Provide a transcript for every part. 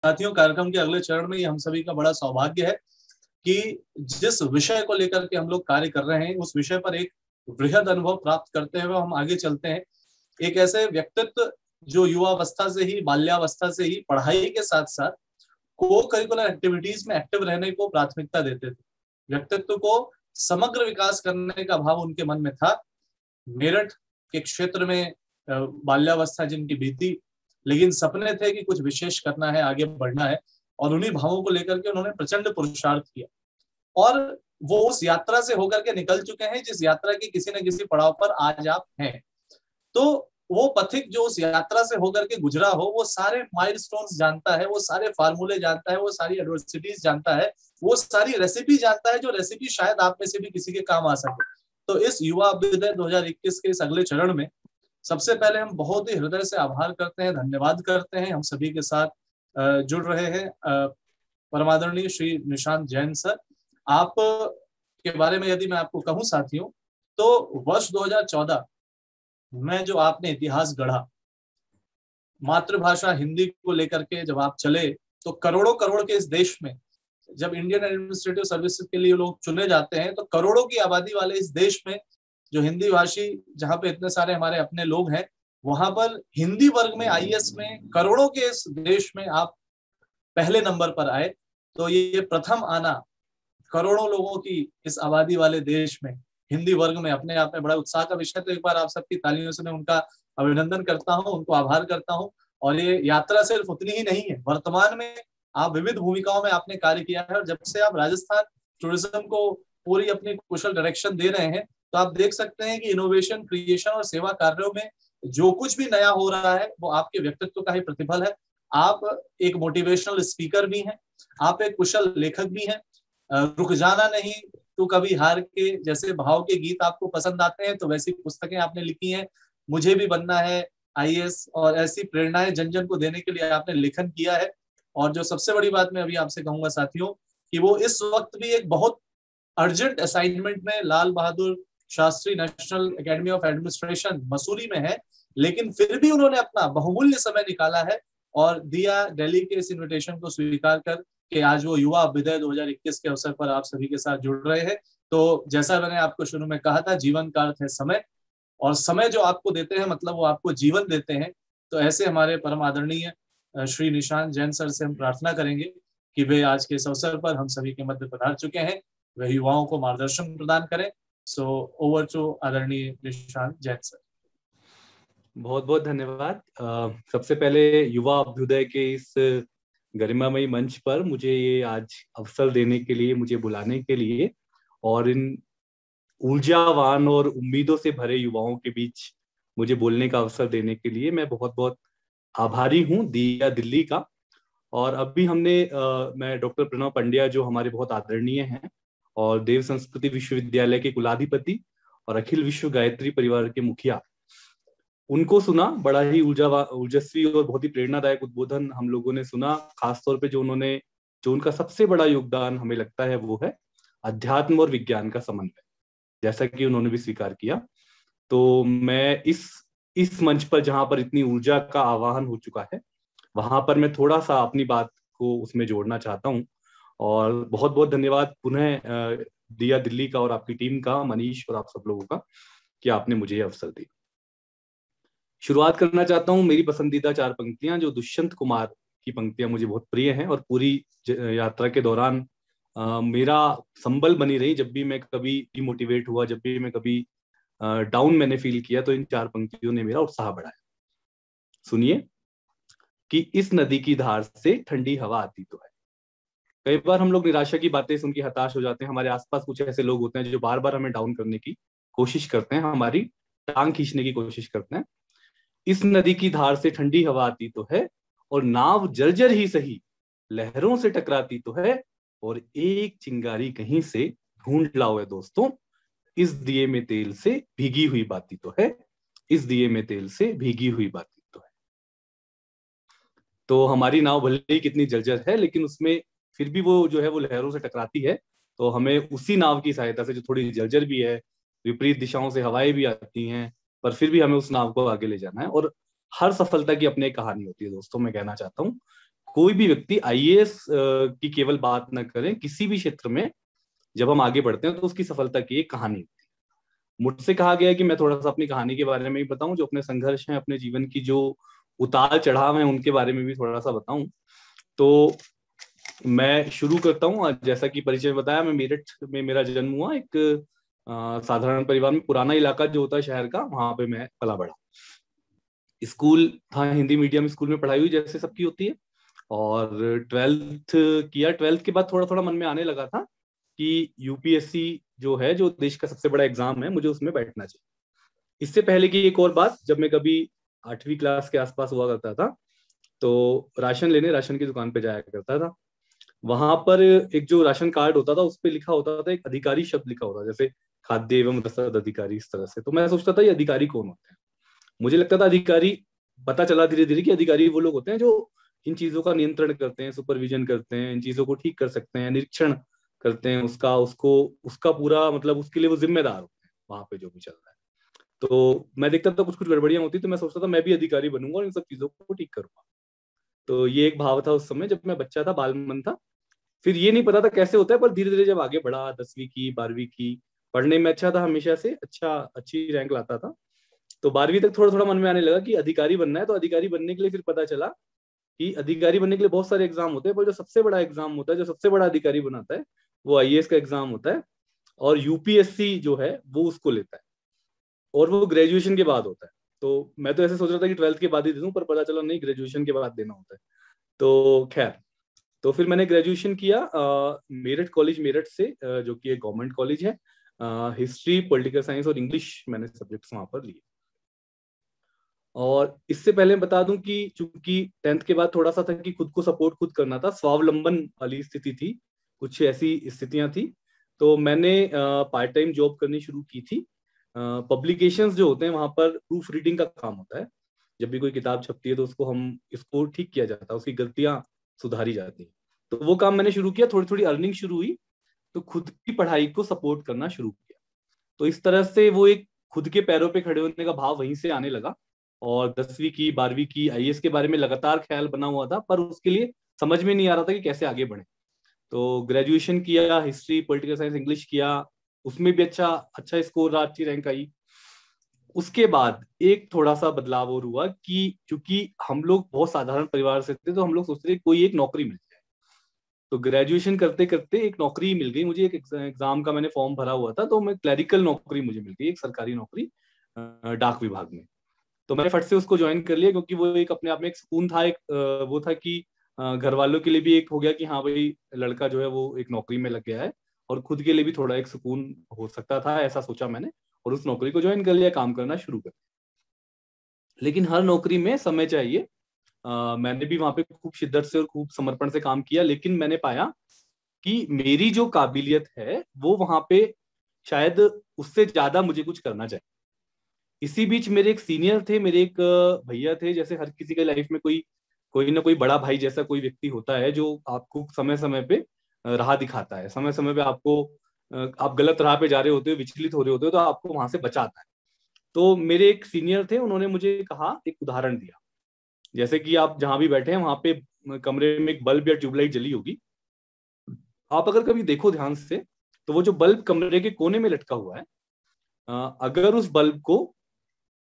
साथियों, कार्यक्रम के अगले चरण में हम सभी का बड़ा सौभाग्य है कि जिस विषय को लेकर के हम लोग कार्य कर रहे हैं, उस विषय पर एक वृहद अनुभव प्राप्त करते हुए हम आगे चलते हैं। एक ऐसे व्यक्तित्व जो युवावस्था से ही, बाल्यावस्था से ही पढ़ाई के साथ साथ को करिकुलर एक्टिविटीज में एक्टिव रहने को प्राथमिकता देते थे। व्यक्तित्व को समग्र विकास करने का भाव उनके मन में था। मेरठ के क्षेत्र में बाल्यावस्था जिनकी बीती, लेकिन सपने थे कि कुछ विशेष करना है, आगे बढ़ना है, और उन्हीं भावों को लेकर के उन्होंने प्रचंड पुरुषार्थ किया और वो उस यात्रा से होकर के निकल चुके हैं जिस यात्रा की किसी न किसी पड़ाव पर आज आप हैं। तो वो पथिक जो उस यात्रा से होकर के गुजरा हो, वो सारे माइलस्टोन्स जानता है, वो सारे फार्मूले जानता है, वो सारी एडवर्सिटीज जानता है, वो सारी रेसिपी जानता है, जो रेसिपी शायद आप में से भी किसी के काम आ सके। तो इस युवा अभ्युदय 2021 के इस अगले चरण में सबसे पहले हम बहुत ही हृदय से आभार करते हैं, धन्यवाद करते हैं। हम सभी के साथ जुड़ रहे हैं परमादरणीय श्री निशांत जैन सर। आप के बारे में यदि मैं आपको कहूं साथियों, तो वर्ष 2014 में जो आपने इतिहास गढ़ा, मातृभाषा हिंदी को लेकर के जब आप चले, तो करोड़ों करोड़ के इस देश में जब इंडियन एडमिनिस्ट्रेटिव सर्विसेज के लिए लोग चुने जाते हैं, तो करोड़ों की आबादी वाले इस देश में जो हिंदी भाषी, जहां पे इतने सारे हमारे अपने लोग हैं, वहां पर हिंदी वर्ग में आईएएस में करोड़ों के इस देश में आप पहले नंबर पर आए। तो ये प्रथम आना करोड़ों लोगों की इस आबादी वाले देश में हिंदी वर्ग में अपने आप में बड़ा उत्साह का विषय। तो एक बार आप सबकी तालियों से मैं उनका अभिनंदन करता हूं, उनको आभार करता हूं। और ये यात्रा सिर्फ उतनी ही नहीं है, वर्तमान में आप विविध भूमिकाओं में आपने कार्य किया है, और जब से आप राजस्थान टूरिज्म को पूरी अपनी कुशल डायरेक्शन दे रहे हैं, तो आप देख सकते हैं कि इनोवेशन, क्रिएशन और सेवा कार्यों में जो कुछ भी नया हो रहा है वो आपके व्यक्तित्व का ही प्रतिफल है। आप एक मोटिवेशनल स्पीकर भी हैं, आप एक कुशल लेखक भी हैं। रुक जाना नहीं तो कभी हार के जैसे भाव के गीत आपको पसंद आते हैं, तो वैसी पुस्तकें आपने लिखी हैं। मुझे भी बनना है आईएएस, और ऐसी प्रेरणाएं जन जन को देने के लिए आपने लेखन किया है। और जो सबसे बड़ी बात मैं अभी आपसे कहूंगा साथियों, कि वो इस वक्त भी एक बहुत अर्जेंट असाइनमेंट में Lal Bahadur Shastri National Academy of Administration Mussoorie में है, लेकिन फिर भी उन्होंने अपना बहुमूल्य समय निकाला है और दिया दिल्ली के इस इन्विटेशन को स्वीकार कर कि आज वो युवा अभ्युदय 2021 के अवसर पर आप सभी के साथ जुड़ रहे हैं। तो जैसा मैंने आपको शुरू में कहा था, जीवन का अर्थ है समय, और समय जो आपको देते हैं मतलब वो आपको जीवन देते हैं। तो ऐसे हमारे परम आदरणीय श्री निशांत जैन सर से हम प्रार्थना करेंगे कि वे आज के इस अवसर पर हम सभी के मध्य पधार चुके हैं, वे युवाओं को मार्गदर्शन प्रदान करें। सो ओवर टू आदरणीय निशांत जैन सर। बहुत बहुत धन्यवाद। सबसे पहले युवा अभ्युदय के इस गरिमामयी मंच पर मुझे ये आज अवसर देने के लिए, मुझे बुलाने के लिए, और इन ऊर्जावान और उम्मीदों से भरे युवाओं के बीच मुझे बोलने का अवसर देने के लिए मैं बहुत बहुत आभारी हूँ दिया दिल्ली का। और अभी हमने मैं डॉक्टर प्रणव पंड्या, जो हमारे बहुत आदरणीय हैं और देव संस्कृति विश्वविद्यालय के कुलाधिपति और अखिल विश्व गायत्री परिवार के मुखिया, उनको सुना। बड़ा ही ऊर्जस्वी और बहुत ही प्रेरणादायक उद्बोधन हम लोगों ने सुना। खासतौर पे जो उनका सबसे बड़ा योगदान हमें लगता है वो है अध्यात्म और विज्ञान का समन्वय, जैसा कि उन्होंने भी स्वीकार किया। तो मैं इस मंच पर, जहां पर इतनी ऊर्जा का आवाहन हो चुका है, वहां पर मैं थोड़ा सा अपनी बात को उसमें जोड़ना चाहता हूँ। और बहुत बहुत धन्यवाद पुनः दिया दिल्ली का और आपकी टीम का, मनीष और आप सब लोगों का, कि आपने मुझे ये अवसर दिया। शुरुआत करना चाहता हूँ मेरी पसंदीदा 4 पंक्तियां, जो दुष्यंत कुमार की पंक्तियां मुझे बहुत प्रिय हैं और पूरी यात्रा के दौरान मेरा संबल बनी रही। जब भी मैं कभी डिमोटिवेट हुआ, जब भी मैं कभी डाउन मैंने फील किया, तो इन 4 पंक्तियों ने मेरा उत्साह बढ़ाया। सुनिए कि इस नदी की धार से ठंडी हवा आती तो है। कई बार हम लोग निराशा की बातें सुन के हताश हो जाते हैं। हमारे आसपास कुछ ऐसे लोग होते हैं जो बार बार हमें डाउन करने की कोशिश करते हैं, हमारी टांग खींचने की कोशिश करते हैं। इस नदी की धार से ठंडी हवा आती तो है, और नाव जर्जर ही सही लहरों से टकराती तो है, और एक चिंगारी कहीं से ढूंढ लाओ है दोस्तों, इस दिए में तेल से भीगी हुई बाती तो है, इस दिए में तेल से भीगी हुई बाती तो है। तो हमारी नाव भले ही कितनी जर्जर है, लेकिन उसमें फिर भी वो जो है वो लहरों से टकराती है। तो हमें उसी नाव की सहायता से, जो थोड़ी जर्जर भी है, विपरीत दिशाओं से हवाएं भी आती हैं, पर फिर भी हमें उस नाव को आगे ले जाना है। और हर सफलता की अपनी एक कहानी होती है दोस्तों। मैं कहना चाहता हूँ कोई भी व्यक्ति आईएएस की केवल बात न करें, किसी भी क्षेत्र में जब हम आगे बढ़ते हैं तो उसकी सफलता की एक कहानी होती है। मुझसे कहा गया है कि मैं थोड़ा सा अपनी कहानी के बारे में भी बताऊं, जो अपने संघर्ष हैं, अपने जीवन की जो उतार चढ़ाव हैं, उनके बारे में भी थोड़ा सा बताऊं। तो मैं शुरू करता हूँ। जैसा कि परिचय में बताया, मैं मेरठ में मेरा जन्म हुआ। एक साधारण परिवार में, पुराना इलाका जो होता है शहर का, वहां पे मैं पला बड़ा। स्कूल था हिंदी मीडियम स्कूल में पढ़ाई हुई, जैसे सबकी होती है। और 12th किया। 12th के बाद थोड़ा थोड़ा मन में आने लगा था कि यूपीएससी जो है, जो देश का सबसे बड़ा एग्जाम है, मुझे उसमें बैठना चाहिए। इससे पहले की एक और बात, जब मैं कभी 8वीं क्लास के आसपास हुआ करता था, तो राशन लेने राशन की दुकान पे जाया करता था। वहां पर एक जो राशन कार्ड होता था, उस पर लिखा होता था, एक अधिकारी शब्द लिखा होता था, जैसे खाद्य एवं रसद अधिकारी, इस तरह से। तो मैं सोचता था ये अधिकारी कौन होते हैं। मुझे लगता था अधिकारी, पता चला धीरे धीरे कि अधिकारी वो लोग होते हैं जो इन चीजों का नियंत्रण करते हैं, सुपरविजन करते हैं, इन चीजों को ठीक कर सकते हैं, निरीक्षण करते हैं, उसका पूरा मतलब उसके लिए वो जिम्मेदार होते हैं वहां पे जो भी चल रहा है। तो मैं देखता था कुछ कुछ गड़बड़ियां होती, तो मैं सोचता था मैं भी अधिकारी बनूंगा और इन सब चीजों को ठीक करूंगा। तो ये एक भाव था उस समय, जब मैं बच्चा था, बाल मन था। फिर ये नहीं पता था कैसे होता है, पर धीरे धीरे जब आगे बढ़ा, 10वीं की, 12वीं की, पढ़ने में अच्छा था हमेशा से, अच्छी रैंक लाता था। तो 12वीं तक थोड़ा थोड़ा मन में आने लगा कि अधिकारी बनना है। तो अधिकारी बनने के लिए फिर पता चला कि अधिकारी बनने के लिए बहुत सारे एग्जाम होते हैं, पर जो सबसे बड़ा एग्जाम होता है, जो सबसे बड़ा अधिकारी बनाता है, वो आईएएस का एग्जाम होता है। और यूपीएससी जो है वो उसको लेता है, और वो ग्रेजुएशन के बाद होता है। तो मैं तो ऐसे सोच रहा था कि 12th के बाद ही दे दूं, पर पता चला नहीं, ग्रेजुएशन के बाद देना होता है। तो खैर, तो फिर मैंने ग्रेजुएशन किया मेरठ कॉलेज, मेरठ से, जो कि एक गवर्नमेंट कॉलेज है। हिस्ट्री, पॉलिटिकल साइंस और इंग्लिश मैंने सब्जेक्ट्स वहां पर लिए। और इससे पहले बता दूं कि चूंकि 10th के बाद थोड़ा सा था कि खुद को सपोर्ट खुद करना था, स्वावलंबन वाली स्थिति थी, कुछ ऐसी स्थितियां थी। तो मैंने पार्ट टाइम जॉब करनी शुरू की थी। पब्लिकेशंस जो होते हैं, वहां पर प्रूफ रीडिंग का काम होता है। जब भी कोई किताब छपती है तो इसको ठीक किया जाता है, उसकी गलतियां सुधारी जाती हैं। तो वो काम मैंने शुरू किया, थोड़ी थोड़ी अर्निंग शुरू हुई, तो खुद की पढ़ाई को सपोर्ट करना शुरू किया। तो इस तरह से वो एक खुद के पैरों पे खड़े होने का भाव वहीं से आने लगा। और 10वीं की, 12वीं की, आईएएस के बारे में लगातार ख्याल बना हुआ था, पर उसके लिए समझ में नहीं आ रहा था कि कैसे आगे बढ़े। तो ग्रेजुएशन किया, हिस्ट्री, पॉलिटिकल साइंस, इंग्लिश किया, उसमें भी अच्छा अच्छा स्कोर रहा, अच्छी रैंक आई। उसके बाद एक थोड़ा सा बदलाव और हुआ कि चूंकि हम लोग बहुत साधारण परिवार से थे, तो हम लोग सोचते थे कोई एक नौकरी मिल जाए। तो ग्रेजुएशन करते करते एक नौकरी मिल गई मुझे। एक एग्जाम का मैंने फॉर्म भरा हुआ था, तो मैं क्लैरिकल नौकरी मुझे मिल गई, एक सरकारी नौकरी डाक विभाग में। तो मैंने फट से उसको ज्वाइन कर लिया, क्योंकि वो एक अपने आप में एक सुकून था। एक वो था कि घर वालों के लिए भी एक हो गया कि हाँ भाई, लड़का जो है वो एक नौकरी में लग गया है, और खुद के लिए भी थोड़ा एक सुकून हो सकता था, ऐसा सोचा मैंने। और उस नौकरी को ज्वाइन कर लिया, काम करना शुरू कर। लेकिन हर नौकरी में समय चाहिए। मैंने भी वहां पे खूब शिद्दत से और खूब समर्पण से काम किया, लेकिन मैंने पाया कि मेरी जो काबिलियत है वो वहां पे शायद उससे ज्यादा मुझे कुछ करना चाहिए। इसी बीच मेरे एक सीनियर थे, मेरे एक भैया थे। जैसे हर किसी के लाइफ में कोई कोई ना कोई बड़ा भाई जैसा कोई व्यक्ति होता है, जो आपको समय समय पे राह दिखाता है, समय समय पे आपको आप गलत राह पे जा रहे होते हो, विचलित हो रहे होते हो, तो आपको वहां से बचाता है। तो मेरे एक सीनियर थे, उन्होंने मुझे कहा, एक उदाहरण दिया। जैसे कि आप जहां भी बैठे हैं, वहां पे कमरे में एक बल्ब या ट्यूबलाइट जली होगी। आप अगर कभी देखो ध्यान से, तो वो जो बल्ब कमरे के कोने में लटका हुआ है, अगर उस बल्ब को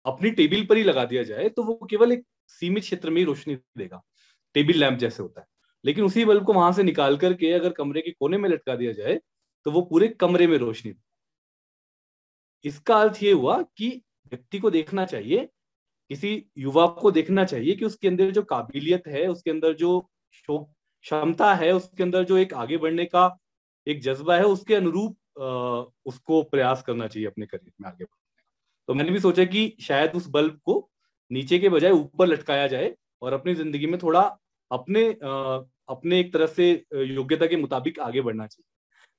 अपनी टेबल पर ही लगा दिया जाए, तो वो केवल एक सीमित क्षेत्र में ही रोशनी देगा, टेबल लैंप जैसे होता है। लेकिन उसी बल्ब को वहां से निकाल करके अगर कमरे के कोने में लटका दिया जाए, तो वो पूरे कमरे में रोशनी। इसका अर्थ ये हुआ कि व्यक्ति को देखना चाहिए, किसी युवा को देखना चाहिए कि उसके अंदर जो काबिलियत है, उसके अंदर जो क्षमता है, उसके अंदर जो एक आगे बढ़ने का एक जज्बा है, उसके अनुरूप उसको प्रयास करना चाहिए अपने करियर में आगे बढ़ने का। तो मैंने भी सोचा कि शायद उस बल्ब को नीचे के बजाय ऊपर लटकाया जाए, और अपनी जिंदगी में थोड़ा अपने एक तरह से योग्यता के मुताबिक आगे बढ़ना चाहिए।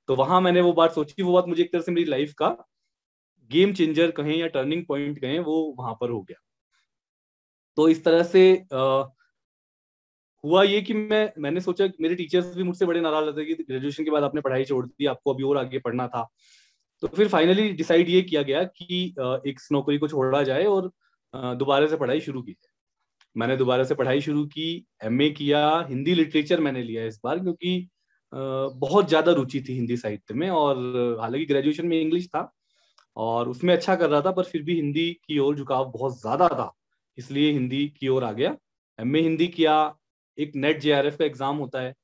तो वहां मैंने वो बात सोची। वो बात मुझे एक तरह से मेरी लाइफ का गेम चेंजर कहें या टर्निंग पॉइंट कहें, वो वहां पर हो गया। तो इस तरह से हुआ ये कि मैंने सोचा, मेरे टीचर्स भी मुझसे बड़े नाराज रहते कि ग्रेजुएशन के बाद आपने पढ़ाई छोड़ दी, आपको अभी और आगे पढ़ना था। तो फिर फाइनली डिसाइड ये किया गया कि एक नौकरी को छोड़ा जाए और दोबारा से पढ़ाई शुरू की जाए। मैंने दोबारा से पढ़ाई शुरू की, एमए किया। हिंदी लिटरेचर मैंने लिया इस बार, क्योंकि बहुत ज्यादा रुचि थी हिंदी साहित्य में। और हालांकि ग्रेजुएशन में इंग्लिश था और उसमें अच्छा कर रहा था, पर फिर भी हिंदी की ओर झुकाव बहुत ज्यादा था, इसलिए हिंदी की ओर आ गया। एमए हिंदी किया। एक नेट जेआरएफ का एग्जाम होता है,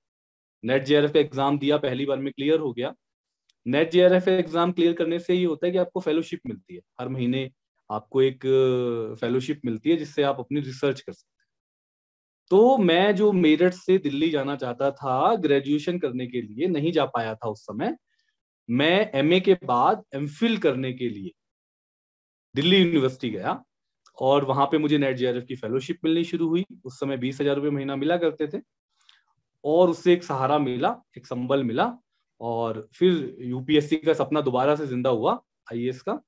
नेट जेआरएफ का एग्जाम दिया, पहली बार में क्लियर हो गया। नेट जेआरएफ एग्जाम क्लियर करने से ये होता है कि आपको फेलोशिप मिलती है, हर महीने आपको एक फेलोशिप मिलती है जिससे आप अपनी रिसर्च कर सकते हैं। तो मैं जो मेरठ से दिल्ली जाना चाहता था ग्रेजुएशन करने के लिए, नहीं जा पाया था उस समय। मैं एमए के बाद एमफिल करने के लिए दिल्ली यूनिवर्सिटी गया और वहां पे मुझे नेट जेआरएफ की फेलोशिप मिलनी शुरू हुई। उस समय 20,000 रुपये महीना मिला करते थे और उससे एक सहारा मिला, एक संबल मिला। और फिर यूपीएससी का सपना दोबारा से जिंदा हुआ, आईएएस का।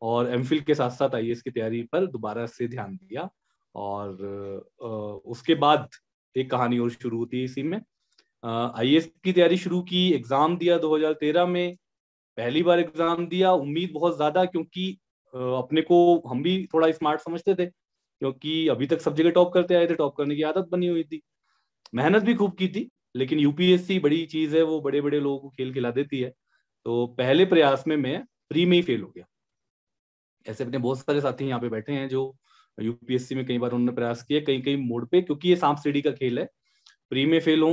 और एमफिल के साथ साथ आईएएस की तैयारी पर दोबारा से ध्यान दिया। और उसके बाद एक कहानी और शुरू होती है इसी में। आईएएस की तैयारी शुरू की, एग्जाम दिया 2013 में। पहली बार एग्जाम दिया, उम्मीद बहुत ज्यादा, क्योंकि अपने को हम भी थोड़ा स्मार्ट समझते थे, क्योंकि अभी तक सब जगह टॉप करते आए थे, टॉप करने की आदत बनी हुई थी, मेहनत भी खूब की थी। लेकिन यूपीएससी बड़ी चीज है, वो बड़े बड़े लोगों को खेल खिला देती है। तो पहले प्रयास में मैं प्री में ही फेल हो गया। ऐसे अपने बहुत सारे साथी यहाँ पे बैठे हैं जो यूपीएससी में कई बार उन्होंने प्रयास किए, कई कई मोड पे, क्योंकि ये सांप सीढ़ी का खेल है। प्री में फेल हो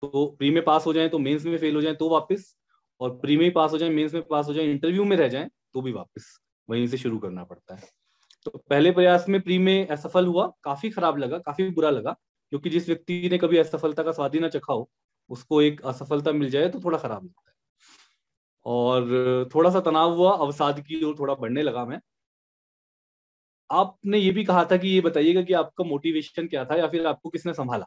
तो प्री में पास हो जाए, तो मेंस में फेल हो जाए तो वापस, और प्री में ही पास हो जाए, मेंस में पास हो जाए, इंटरव्यू में रह जाए तो भी वापस वहीं से शुरू करना पड़ता है। तो पहले प्रयास में प्री में असफल हुआ, काफी खराब लगा, काफी बुरा लगा, क्योंकि जिस व्यक्ति ने कभी असफलता का स्वाद ही ना चखा हो, उसको एक असफलता मिल जाए तो थोड़ा खराब लगता है। और थोड़ा सा तनाव हुआ, अवसाद की ओर थोड़ा बढ़ने लगा मैं। आपने ये भी कहा था कि ये बताइएगा कि आपका मोटिवेशन क्या था या फिर आपको किसने संभाला।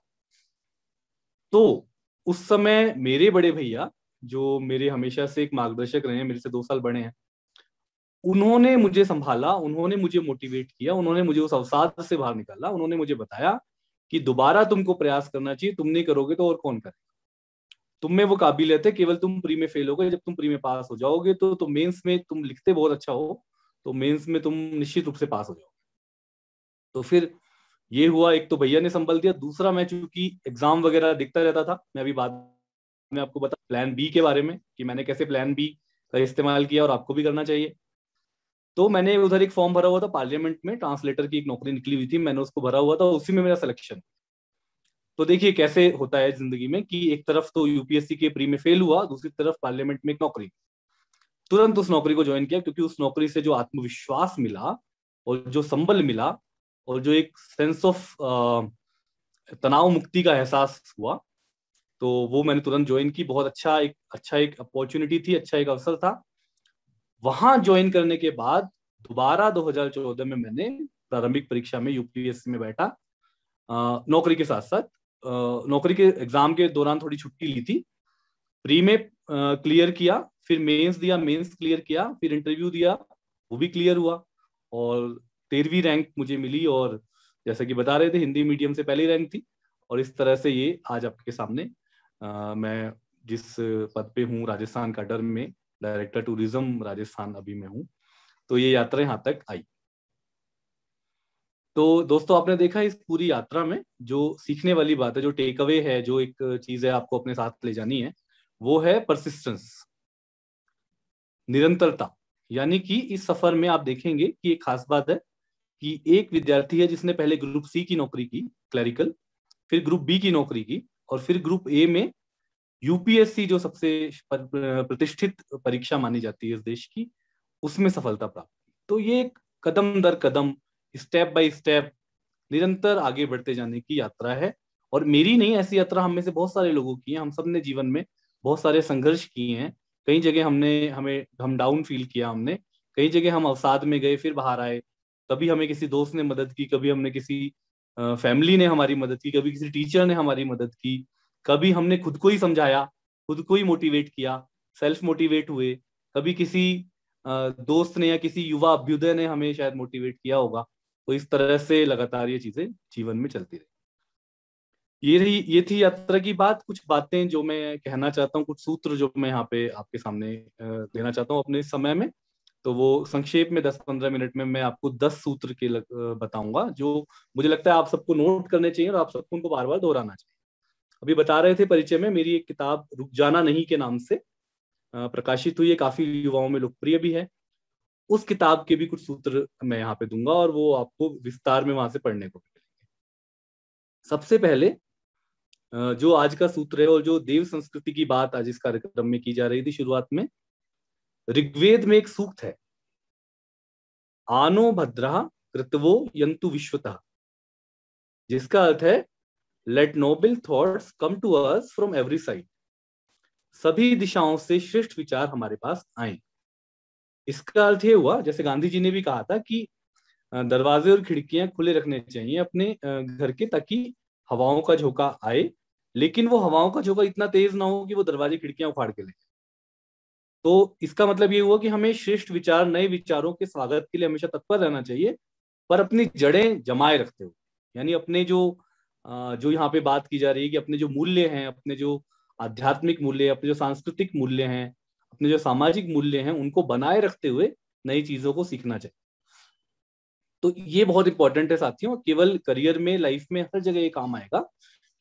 तो उस समय मेरे बड़े भैया, जो मेरे हमेशा से एक मार्गदर्शक रहे हैं, मेरे से 2 साल बड़े हैं, उन्होंने मुझे संभाला, उन्होंने मुझे मोटिवेट किया, उन्होंने मुझे उस अवसाद से बाहर निकाला। उन्होंने मुझे बताया कि दोबारा तुमको प्रयास करना चाहिए, तुम नहीं करोगे तो और कौन करेगा, तुम में वो काबिलियत है, केवल तुम प्री में फेल हो गए, जब तुम प्री में पास हो जाओगे तो तुम मेंस में, तुम लिखते बहुत अच्छा हो, तो मेंस में तुम निश्चित रूप से पास हो जाओगे। तो फिर ये हुआ, एक तो भैया ने संभल दिया, दूसरा मैं चूंकि एग्जाम वगैरह दिखता रहता था, मैं अभी बाद में आपको बता प्लान बी के बारे में कि मैंने कैसे प्लान बी का इस्तेमाल किया और आपको भी करना चाहिए। तो मैंने उधर एक फॉर्म भरा हुआ था पार्लियामेंट में, ट्रांसलेटर की एक नौकरी निकली हुई थी, मैंने उसको भरा हुआ था, उसी में मेरा सिलेक्शन। तो देखिए कैसे होता है जिंदगी में कि एक तरफ तो यूपीएससी के प्री में फेल हुआ, दूसरी तरफ पार्लियामेंट में एक नौकरी। तुरंत उस नौकरी को ज्वाइन किया, क्योंकि उस नौकरी से जो आत्मविश्वास मिला और जो संबल मिला और जो एक सेंस ऑफ तनाव मुक्ति का एहसास हुआ, तो वो मैंने तुरंत ज्वाइन की। बहुत अच्छा एक अपॉर्चुनिटी थी, अच्छा एक अवसर था। वहां ज्वाइन करने के बाद दोबारा 2014 में मैंने प्रारंभिक परीक्षा में यूपीएससी में बैठा, नौकरी के साथ साथ। नौकरी के एग्जाम के दौरान थोड़ी छुट्टी ली थी, प्री में क्लियर किया, फिर मेंस दिया, मेंस क्लियर किया, फिर इंटरव्यू दिया, वो भी क्लियर हुआ और 13वीं रैंक मुझे मिली। और जैसा कि बता रहे थे, हिंदी मीडियम से पहली रैंक थी। और इस तरह से ये आज आपके सामने मैं जिस पद पे हूँ राजस्थान काडर में, डायरेक्टर टूरिज्म राजस्थान अभी मैं हूँ। तो ये यात्रा यहाँ तक आई। तो दोस्तों आपने देखा इस पूरी यात्रा में जो सीखने वाली बात है, जो टेक अवे है, जो एक चीज है आपको अपने साथ ले जानी है, वो है परसिस्टेंस, निरंतरता। यानी कि इस सफर में आप देखेंगे कि एक खास बात है कि एक विद्यार्थी है जिसने पहले ग्रुप सी की नौकरी की क्लरिकल, फिर ग्रुप बी की नौकरी की, और फिर ग्रुप ए में यूपीएससी जो सबसे प्रतिष्ठित परीक्षा मानी जाती है इस देश की, उसमें सफलता प्राप्त की। तो ये एक कदम दर कदम, स्टेप बाय स्टेप निरंतर आगे बढ़ते जाने की यात्रा है। और मेरी नहीं, ऐसी यात्रा हम में से बहुत सारे लोगों की है। हम सब ने जीवन में बहुत सारे संघर्ष किए हैं। कई जगह हम डाउन फील किया, हमने कई जगह हम अवसाद में गए, फिर बाहर आए। कभी हमें किसी दोस्त ने मदद की, कभी हमने किसी फैमिली ने हमारी मदद की, कभी किसी टीचर ने हमारी मदद की, कभी हमने खुद को ही समझाया, खुद को ही मोटिवेट किया, सेल्फ मोटिवेट हुए। कभी किसी दोस्त ने या किसी युवा अभ्युदय ने हमें शायद मोटिवेट किया होगा। तो इस तरह से लगातार ये चीजें जीवन में चलती रही। ये थी यात्रा की बात, कुछ बातें जो मैं कहना चाहता हूँ, कुछ सूत्र जो मैं यहाँ पे आपके सामने देना चाहता हूँ अपने समय में। तो वो संक्षेप में 10-15 मिनट में मैं आपको 10 सूत्र के बताऊंगा, जो मुझे लगता है आप सबको नोट करने चाहिए और आप सबको उनको बार बार दोहराना चाहिए। अभी बता रहे थे परिचय में, मेरी एक किताब रुक जाना नहीं के नाम से प्रकाशित हुई है, काफी युवाओं में लोकप्रिय भी है। उस किताब के भी कुछ सूत्र मैं यहाँ पे दूंगा और वो आपको विस्तार में वहां से पढ़ने को मिलेंगे। सबसे पहले जो आज का सूत्र है और जो देव संस्कृति की बात आज इस कार्यक्रम में की जा रही थी शुरुआत में, ऋग्वेद में एक सूक्त है, आनो भद्रा कृतवो यंतु विश्वतः, जिसका अर्थ है let noble thoughts come to us from every side, सभी दिशाओं से श्रेष्ठ विचार हमारे पास आए। इसका अर्थ ये हुआ, जैसे गांधी जी ने भी कहा था कि दरवाजे और खिड़कियां खुले रखने चाहिए अपने घर के, ताकि हवाओं का झोंका आए, लेकिन वो हवाओं का झोंका इतना तेज ना हो कि वो दरवाजे खिड़कियां उखाड़ के ले। तो इसका मतलब ये हुआ कि हमें श्रेष्ठ विचार, नए विचारों के स्वागत के लिए हमेशा तत्पर रहना चाहिए, पर अपनी जड़ें जमाए रखते हुए। यानी अपने जो यहाँ पे बात की जा रही है कि अपने जो मूल्य हैं, अपने जो आध्यात्मिक मूल्य, अपने जो सांस्कृतिक मूल्य हैं, अपने जो सामाजिक मूल्य हैं, उनको बनाए रखते हुए नई चीजों को सीखना चाहिए। तो ये बहुत इंपॉर्टेंट है साथियों, केवल करियर में, लाइफ में, हर जगह ये काम आएगा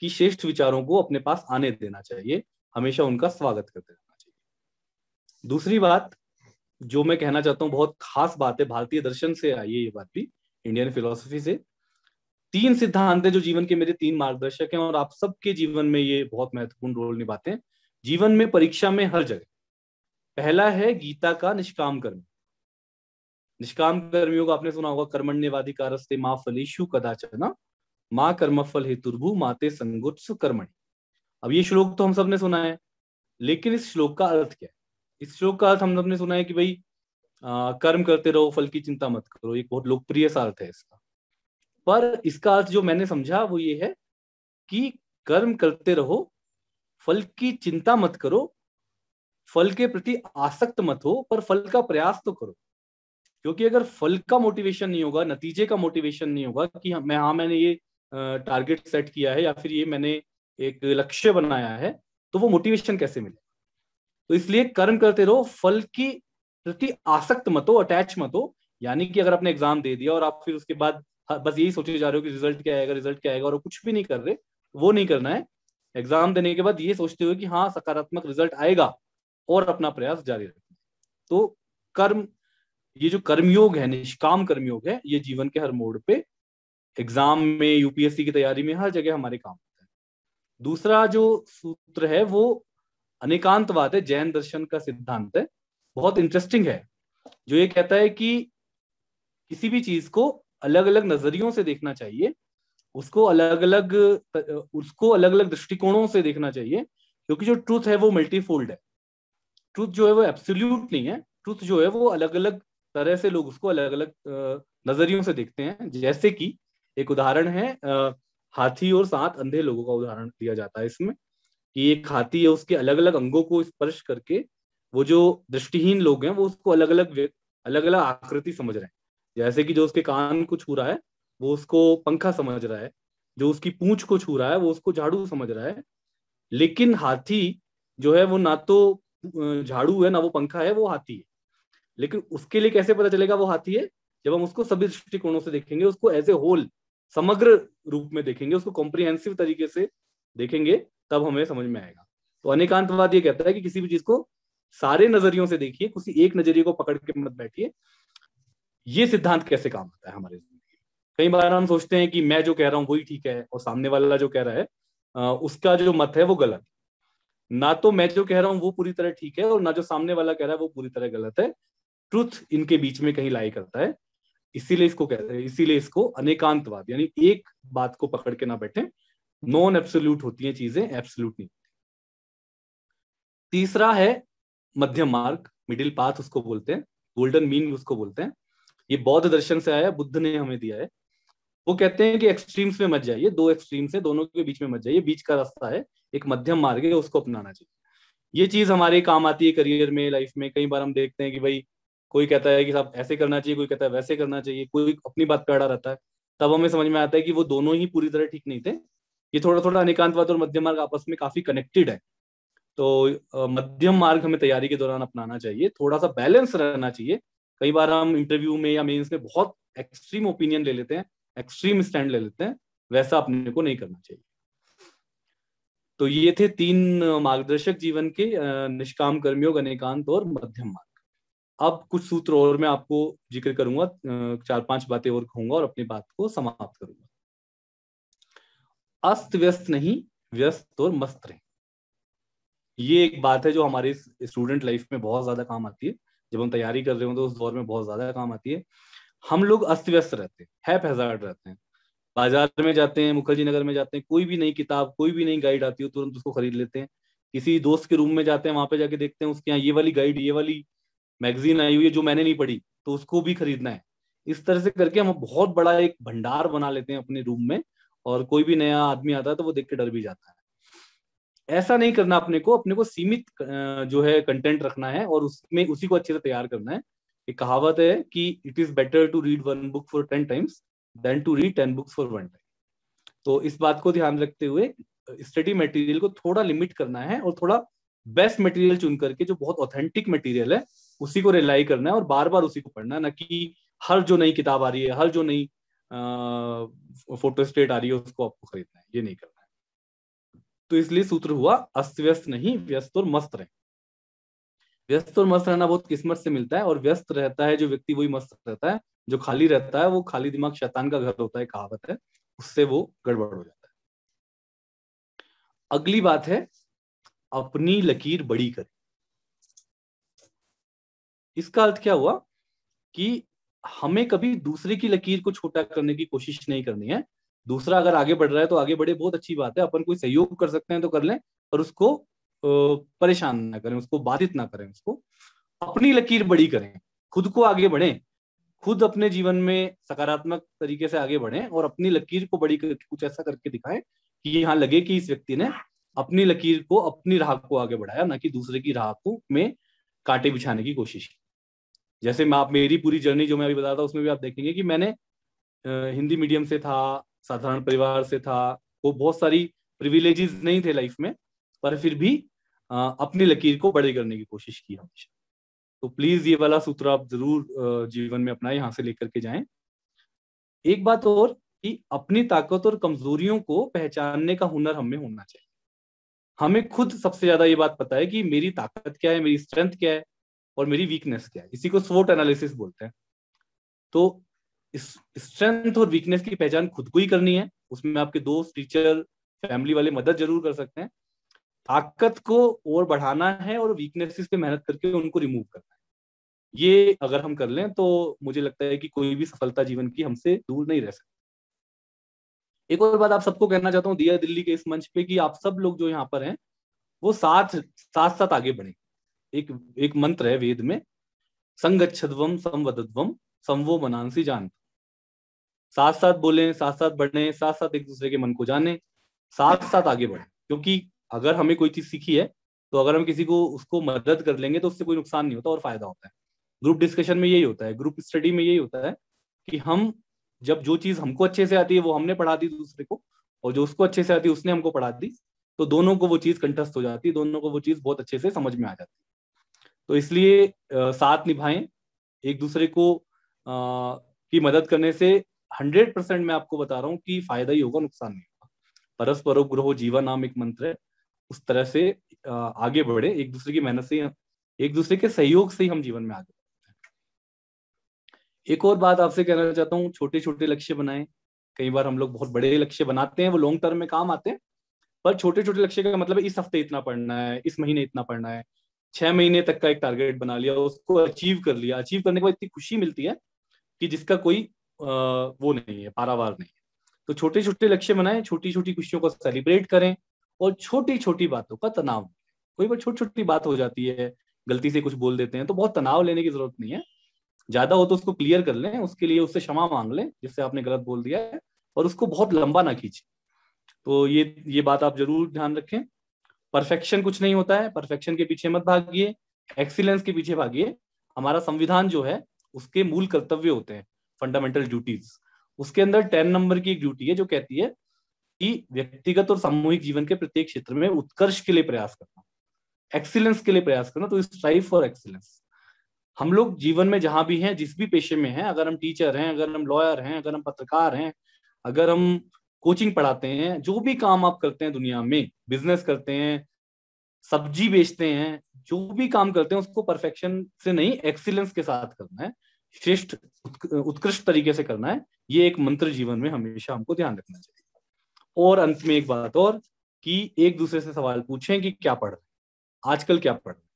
कि श्रेष्ठ विचारों को अपने पास आने देना चाहिए, हमेशा उनका स्वागत करते रहना चाहिए। दूसरी बात जो मैं कहना चाहता हूँ, बहुत खास बात है, भारतीय दर्शन से आई है ये बात भी, इंडियन फिलोसफी से। 3 सिद्धांत है जो जीवन के मेरे 3 मार्गदर्शक हैं और आप सबके जीवन में ये बहुत महत्वपूर्ण रोल निभाते हैं, जीवन में, परीक्षा में, हर जगह। पहला है गीता का निष्काम कर्म। निष्काम कर्मियों को आपने सुना होगा, कर्मण्येवाधिकारस्ते मा फलेषु कदाचन मा कर्मफल हेतुर्भु माते संगोत्सु कर्मणि। अब ये श्लोक तो हम सब ने सुना है, लेकिन इस श्लोक का अर्थ क्या है? इस श्लोक का अर्थ हम सब ने सुना है कि भाई कर्म करते रहो, फल की चिंता मत करो, एक बहुत लोकप्रिय सा अर्थ है इसका। पर इसका अर्थ जो मैंने समझा वो ये है कि कर्म करते रहो, फल की चिंता मत करो, फल के प्रति आसक्त मत हो, पर फल का प्रयास तो करो। क्योंकि अगर फल का मोटिवेशन नहीं होगा, नतीजे का मोटिवेशन नहीं होगा कि मैंने ये टारगेट सेट किया है या फिर ये मैंने एक लक्ष्य बनाया है, तो वो मोटिवेशन कैसे मिले? तो इसलिए कर्म करते रहो, फल की प्रति आसक्त मत हो, अटैच मत हो। यानी कि अगर आपने एग्जाम दे दिया और आप फिर उसके बाद बस यही सोचे जा रहे हो कि रिजल्ट क्या आएगा, रिजल्ट क्या आएगा, और कुछ भी नहीं कर रहे, वो नहीं करना है। एग्जाम देने के बाद ये सोचते हुए कि हाँ सकारात्मक रिजल्ट आएगा, और अपना प्रयास जारी रखना। तो कर्म, ये जो कर्मयोग है, निष्काम कर्मयोग है, ये जीवन के हर मोड़ पे, एग्जाम में, यूपीएससी की तैयारी में, हर जगह हमारे काम होता है। दूसरा जो सूत्र है वो अनेकांतवाद है, जैन दर्शन का सिद्धांत है, बहुत इंटरेस्टिंग है, जो ये कहता है कि किसी भी चीज को अलग अलग नजरियों से देखना चाहिए, उसको अलग अलग दृष्टिकोणों से देखना चाहिए, क्योंकि जो ट्रूथ है वो मल्टीफोल्ड है। ट्रूथ जो है वो एब्सोल्यूट नहीं है, ट्रूथ जो है वो अलग अलग तरह से लोग उसको अलग अलग नजरियों से देखते हैं। जैसे कि एक उदाहरण है, हाथी और 7 अंधे लोगों का उदाहरण दिया जाता है इसमें, कि एक हाथी है, उसके अलग अलग अंगों को स्पर्श करके वो जो दृष्टिहीन लोग हैं वो उसको अलग अलग आकृति समझ रहे हैं। जैसे कि जो उसके कान को छू रहा है वो उसको पंखा समझ रहा है, जो उसकी पूंछ को छू रहा है वो उसको झाड़ू समझ रहा है। लेकिन हाथी जो है वो ना तो झाड़ू है ना वो पंखा है, वो हाथी है। लेकिन उसके लिए कैसे पता चलेगा वो हाथी है? जब हम उसको सभी दृष्टिकोणों से देखेंगे, उसको एज ए होल, समग्र रूप में देखेंगे, उसको कॉम्प्रिहेंसिव तरीके से देखेंगे, तब हमें समझ में आएगा। तो अनेकांतवाद ये कहता है कि किसी भी चीज को सारे नजरियों से देखिए, किसी एक नजरिए को पकड़ के मत बैठिए। ये सिद्धांत कैसे काम आता है हमारे जिंदगी में? कई बार हम सोचते हैं कि मैं जो कह रहा हूँ वही ठीक है और सामने वाला जो कह रहा है उसका जो मत है वो गलत। ना तो मैं जो कह रहा हूँ वो पूरी तरह ठीक है और ना जो सामने वाला कह रहा है वो पूरी तरह गलत है। ट्रुथ इनके बीच में कहीं लाई करता है। इसीलिए इसको कहते हैं, इसीलिए इसको अनेकांतवाद, यानी एक बात को पकड़ के ना बैठे। नॉन एब्सोल्यूट होती हैं चीजें, एब्सोल्यूट नहीं। तीसरा है मध्यम मार्ग, मिडिल पाथ उसको बोलते हैं, गोल्डन मीन उसको बोलते हैं। ये बौद्ध दर्शन से आया, बुद्ध ने हमें दिया है। वो कहते हैं कि एक्सट्रीम्स में मत जाइए, 2 एक्सट्रीम्स है, दोनों के बीच में मत जाइए, बीच का रास्ता है, एक मध्यम मार्ग है, उसको अपनाना चाहिए। ये चीज हमारे काम आती है करियर में, लाइफ में। कई बार हम देखते हैं कि भाई कोई कहता है कि साहब ऐसे करना चाहिए, कोई कहता है वैसे करना चाहिए, कोई अपनी बात पे अड़ा रहता है। तब हमें समझ में आता है कि वो दोनों ही पूरी तरह ठीक नहीं थे। ये थोड़ा थोड़ा अनेकांतवाद और मध्यम मार्ग आपस में काफी कनेक्टेड है। तो मध्यम मार्ग हमें तैयारी के दौरान अपनाना चाहिए, थोड़ा सा बैलेंस रहना चाहिए। कई बार हम इंटरव्यू में या मेंस में बहुत एक्सट्रीम ओपिनियन ले लेते हैं, एक्सट्रीम स्टैंड ले लेते हैं, वैसा अपने को नहीं करना चाहिए। तो ये थे 3 मार्गदर्शक जीवन के, निष्काम कर्मयोग, अनेकांत और मध्यम मार्ग। अब कुछ सूत्र और मैं आपको जिक्र करूंगा, 4-5 बातें और कहूंगा और अपनी बात को समाप्त करूंगा। अस्त व्यस्त नहीं, व्यस्त और मस्त रहें। ये एक बात है जो हमारे स्टूडेंट लाइफ में बहुत ज्यादा काम आती है। जब हम तैयारी कर रहे हो तो उस दौर में बहुत ज्यादा काम आती है। हम लोग अस्त व्यस्त रहते हैं, हैप-हैजार्ड रहते हैं। बाजार में जाते हैं, मुखर्जी नगर में जाते हैं, कोई भी नई किताब, कोई भी नई गाइड आती हो तुरंत उसको खरीद लेते हैं। किसी दोस्त के रूम में जाते हैं, वहां पे जाके देखते हैं उसके यहाँ ये वाली गाइड, ये वाली मैगजीन आई हुई है जो मैंने नहीं पढ़ी, तो उसको भी खरीदना है। इस तरह से करके हम बहुत बड़ा एक भंडार बना लेते हैं अपने रूम में, और कोई भी नया आदमी आता है तो वो देख के डर भी जाता है। ऐसा नहीं करना अपने को सीमित जो है कंटेंट रखना है और उसमें उसी को अच्छे से तैयार करना है। एक कहावत है कि it is better to read 1 book for 10 times than to read 10 books for 1 time. तो इस बात को ध्यान रखते हुए स्टडी मटेरियल को थोड़ा लिमिट करना है और थोड़ा बेस्ट मटेरियल चुन करके, जो बहुत ऑथेंटिक मटेरियल है, उसी को रिलाई करना है और बार बार उसी को पढ़ना है, ना कि हर जो नई किताब आ रही है, हर जो नई फोटो स्टेट आ रही है उसको आपको खरीदना है। ये नहीं करना है। तो इसलिए सूत्र हुआ अस्त व्यस्त नहीं, व्यस्त और मस्त रहे। व्यस्त और मस्त रहना बहुत किस्मत से मिलता है, और व्यस्त रहता है जो व्यक्ति वही मस्त रहता है। जो खाली रहता है वो खाली दिमाग शैतान का घर होता है, कहावत है, उससे वो गड़बड़ हो जाता है। अगली बात है अपनी लकीर बड़ी करें। इसका अर्थ क्या हुआ कि हमें कभी दूसरे की लकीर को छोटा करने की कोशिश नहीं करनी है। दूसरा अगर आगे बढ़ रहा है तो आगे बढ़े, बहुत अच्छी बात है, अपन कोई सहयोग कर सकते हैं तो कर लें, पर उसको परेशान ना करें, उसको बाधित ना करें, उसको अपनी लकीर बड़ी करें, खुद को आगे बढ़ें, खुद अपने जीवन में सकारात्मक तरीके से आगे बढ़ें और अपनी लकीर को बड़ी करके कुछ ऐसा करके दिखाएं कि यहाँ लगे कि इस व्यक्ति ने अपनी लकीर को, अपनी राह को आगे बढ़ाया, ना कि दूसरे की राह को में कांटे बिछाने की कोशिश की। जैसे मैं, आप मेरी पूरी जर्नी जो मैं अभी बता रहा था उसमें भी आप देखेंगे कि मैंने हिंदी मीडियम से था, साधारण परिवार से था, वो बहुत सारी प्रिविलेजेस नहीं थे लाइफ में, पर फिर भी अपनी लकीर को बड़े करने की कोशिश की हमेशा। तो प्लीज ये वाला सूत्र आप जरूर जीवन में अपनाएं, यहाँ से लेकर के जाएं। एक बात और कि अपनी ताकत और कमजोरियों को पहचानने का हुनर हमें होना चाहिए। हमें खुद सबसे ज्यादा ये बात पता है कि मेरी ताकत क्या है, मेरी स्ट्रेंथ क्या है और मेरी वीकनेस क्या है। इसी को स्वोट एनालिसिस बोलते हैं। तो इस स्ट्रेंथ और वीकनेस की पहचान खुद को ही करनी है। उसमें आपके दोस्त, टीचर, फैमिली वाले मदद जरूर कर सकते हैं। ताकत को और बढ़ाना है और वीकनेसेस पे मेहनत करके उनको रिमूव करना है। ये अगर हम कर लें तो मुझे लगता है कि कोई भी सफलता जीवन की हमसे दूर नहीं रह सकती। एक और बात आप सबको कहना चाहता हूँ दिया दिल्ली के इस मंच पे, कि आप सब लोग जो यहाँ पर हैं वो साथ साथ साथ आगे बढ़े। एक एक मंत्र है वेद में, संगच्छध्वम संवदध्वम संवो मनांसी जान। साथ साथ बोलें, साथ साथ बढ़े, साथ साथ एक दूसरे के मन को जाने, साथ साथ आगे बढ़े। क्योंकि अगर हमें कोई चीज सीखी है तो अगर हम किसी को उसको मदद कर लेंगे तो उससे कोई नुकसान नहीं होता और फायदा होता है। ग्रुप डिस्कशन में यही होता है, ग्रुप स्टडी में यही होता है कि हम जब जो चीज हमको अच्छे से आती है वो हमने पढ़ा दी दूसरे को, और जो उसको अच्छे से आती है उसने हमको पढ़ा दी, तो दोनों को वो चीज कंठस्थ हो जाती है, दोनों को वो चीज बहुत अच्छे से समझ में आ जाती है। तो इसलिए साथ निभाएं, एक दूसरे को की मदद करने से 100% मैं आपको बता रहा हूँ कि फायदा ही होगा, नुकसान नहीं होगा। परस्परोग्रहो जीवन नाम एक मंत्र है, उस तरह से आगे बढ़े, एक दूसरे की मेहनत से, एक दूसरे के सहयोग से ही हम जीवन में आगे बढ़ते हैं। एक और बात आपसे कहना चाहता हूँ, छोटे छोटे लक्ष्य बनाएं। कई बार हम लोग बहुत बड़े लक्ष्य बनाते हैं, वो लॉन्ग टर्म में काम आते हैं, पर छोटे छोटे लक्ष्य का मतलब है इस हफ्ते इतना पढ़ना है, इस महीने इतना पढ़ना है। 6 महीने तक का एक टारगेट बना लिया, उसको अचीव कर लिया, अचीव करने के बाद इतनी खुशी मिलती है कि जिसका कोई वो नहीं है, पारावार नहीं है। तो छोटे छोटे लक्ष्य बनाएं, छोटी छोटी खुशियों को सेलिब्रेट करें और छोटी छोटी बातों का तनाव, कोई बार छोटी छोटी बात हो जाती है, गलती से कुछ बोल देते हैं, तो बहुत तनाव लेने की जरूरत नहीं है। ज्यादा हो तो उसको क्लियर कर लें, उसके लिए उससे क्षमा मांग लें जिससे आपने गलत बोल दिया है, और उसको बहुत लंबा ना खींचे। तो ये बात आप जरूर ध्यान रखें। परफेक्शन कुछ नहीं होता है, परफेक्शन के पीछे मत भागिए, एक्सीलेंस के पीछे भागिए। हमारा संविधान जो है उसके मूल कर्तव्य होते हैं, फंडामेंटल ड्यूटीज। उसके अंदर 10 नंबर की एक ड्यूटी है जो कहती है कि व्यक्तिगत और सामूहिक जीवन के प्रत्येक क्षेत्र में उत्कर्ष के लिए प्रयास करना, एक्सीलेंस के लिए प्रयास करना। तो स्ट्राइव फॉर एक्सीलेंस। हम लोग जीवन में जहां भी हैं, जिस भी पेशे में हैं, अगर हम टीचर हैं, अगर हम लॉयर हैं, अगर हम पत्रकार हैं, अगर हम कोचिंग पढ़ाते हैं, जो भी काम आप करते हैं दुनिया में, बिजनेस करते हैं, सब्जी बेचते हैं, जो भी काम करते हैं उसको परफेक्शन से नहीं, एक्सीलेंस के साथ करना है, श्रेष्ठ उत्कृष्ट तरीके से करना है। ये एक मंत्र जीवन में हमेशा हमको ध्यान रखना चाहिए। और अंत में एक बात और, कि एक दूसरे से सवाल पूछें कि क्या पढ़ रहे हैं, आजकल क्या पढ़ रहे हैं,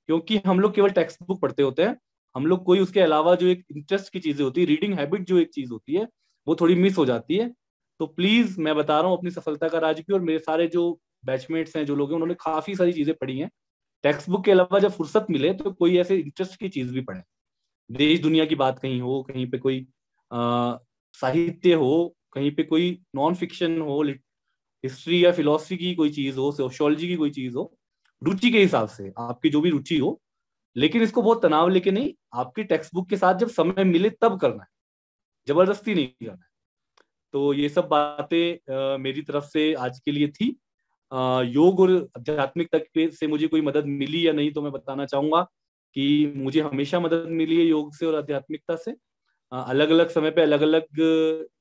क्योंकि हम लोग केवल टेक्स्ट बुक पढ़ते होते हैं, हम लोग कोई उसके अलावा जो एक इंटरेस्ट की चीजें होती है, रीडिंग हैबिट जो एक चीज होती है, वो थोड़ी मिस हो जाती है। तो प्लीज, मैं बता रहा हूँ अपनी सफलता का राज भी, और मेरे सारे जो बैचमेट्स हैं, जो लोग हैं, उन्होंने काफी सारी चीजें पढ़ी हैं। टेक्स्ट बुक के अलावा जब फुर्सत मिले तो कोई ऐसे इंटरेस्ट की चीज भी पढ़े, देश दुनिया की बात कहीं हो, कहीं पे कोई साहित्य हो, कहीं पे कोई नॉन फिक्शन हो, हिस्ट्री या फिलोसफी की कोई चीज हो, सोशियोलॉजी की कोई चीज हो, रुचि के हिसाब से आपकी जो भी रुचि हो। लेकिन इसको बहुत तनाव लेके नहीं, आपकी टेक्स्ट बुक के साथ जब समय मिले तब करना है, जबरदस्ती नहीं करना है। तो ये सब बातें मेरी तरफ से आज के लिए थी। योग और आध्यात्मिकता से मुझे कोई मदद मिली या नहीं, तो मैं बताना चाहूंगा कि मुझे हमेशा मदद मिली है योग से और आध्यात्मिकता से। अलग अलग समय पे अलग अलग